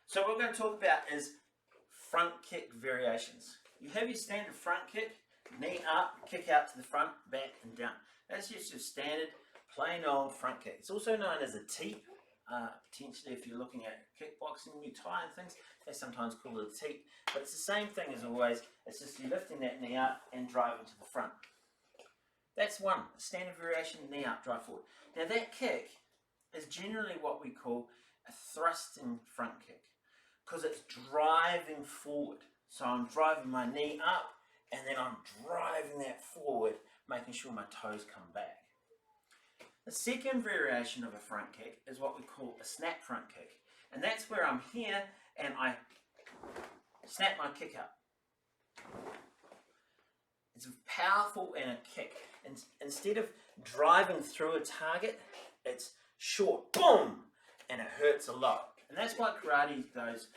So what we're going to talk about is front kick variations. You have your standard front kick, knee up, kick out to the front, back and down. That's just your standard plain old front kick. It's also known as a teep. Potentially if you're looking at kickboxing, Muay Thai and things, they sometimes call it a teep. But it's the same thing as always. It's just you lifting that knee up and driving to the front. That's one, standard variation, knee up, drive forward. Now that kick is generally what we call a thrusting front kick, because it's driving forward. So I'm driving my knee up and then I'm driving that forward, making sure my toes come back. The second variation of a front kick is what we call a snap front kick. And that's where I'm here and I snap my kick up. It's powerful in a kick. And instead of driving through a target, it's short, boom, and it hurts a lot. And that's why karate goes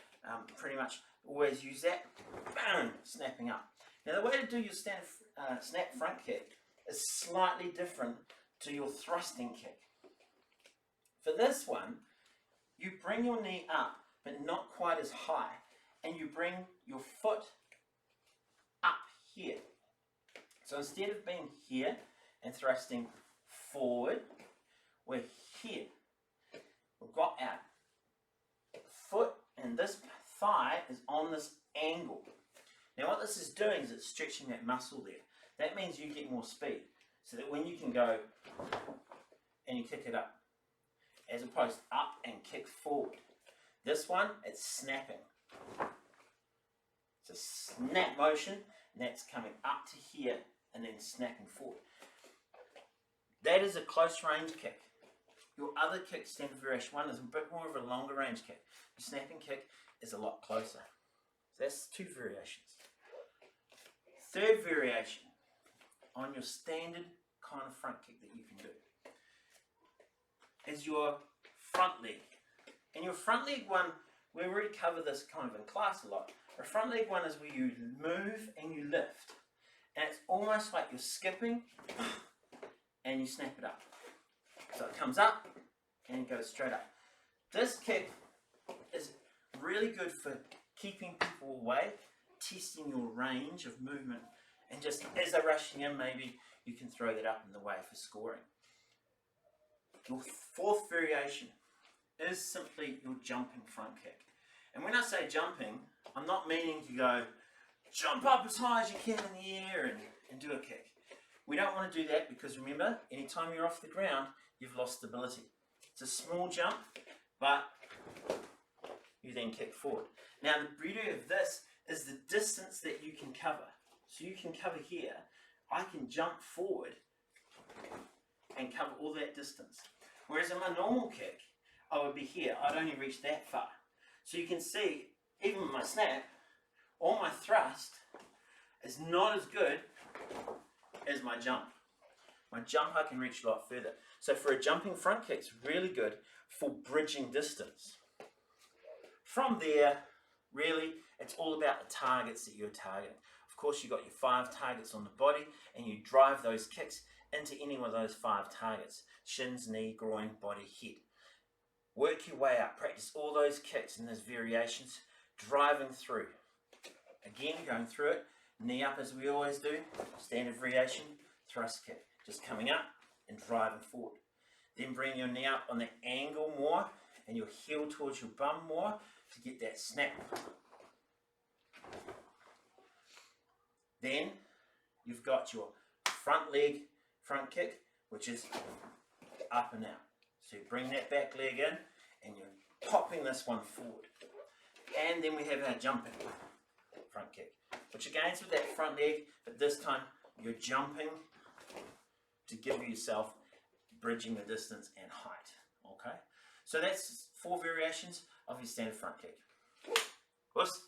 pretty much always use that, boom, snapping up. Now the way to do your standard snap front kick is slightly different to your thrusting kick. For this one, you bring your knee up, but not quite as high, and you bring your foot up here. So instead of being here and thrusting forward, we're here. We've got our foot and this thigh is on this angle. Now what this is doing is it's stretching that muscle there. That means you get more speed, so that when you can go and you kick it up, as opposed to up and kick forward. This one, it's snapping. It's a snap motion, and that's coming up to here and then snapping forward. That is a close range kick. Your other kick, standard variation one, is a bit more of a longer range kick. Your snapping kick is a lot closer. So that's two variations. Third variation on your standard kind of front kick that you can do is your front leg. And your front leg one, we already covered this kind of in class a lot. A front leg one is where you move and you lift. And it's almost like you're skipping and you snap it up. So it comes up and goes straight up. This kick is really good for keeping people away, testing your range of movement, and just as they're rushing in, maybe you can throw that up in the way for scoring. Your fourth variation is simply your jumping front kick. And when I say jumping, I'm not meaning to go jump up as high as you can in the air and do a kick. We don't want to do that because remember, anytime you're off the ground, you've lost stability. It's a small jump, but you then kick forward. Now the beauty of this is the distance that you can cover. So you can cover here, I can jump forward and cover all that distance. Whereas in my normal kick, I would be here, I'd only reach that far. So you can see, even with my snap, or my thrust is not as good as my jump. My jump I can reach a lot further. So for a jumping front kick, it's really good for bridging distance. From there, really, it's all about the targets that you're targeting. Of course, you've got your 5 targets on the body, and you drive those kicks into any one of those 5 targets. Shins, knee, groin, body, head. Work your way up. Practice all those kicks and those variations, driving through. Again, going through it, knee up as we always do, standard variation, thrust kick. Just coming up and driving forward. Then bring your knee up on the angle more and your heel towards your bum more to get that snap. Then you've got your front leg front kick, which is up and out. So you bring that back leg in and you're popping this one forward. And then we have our jumping front kick, which again is with that front leg, but this time you're jumping to give yourself bridging the distance and height. Okay, so that's 4 variations of your standard front kick. Whoops.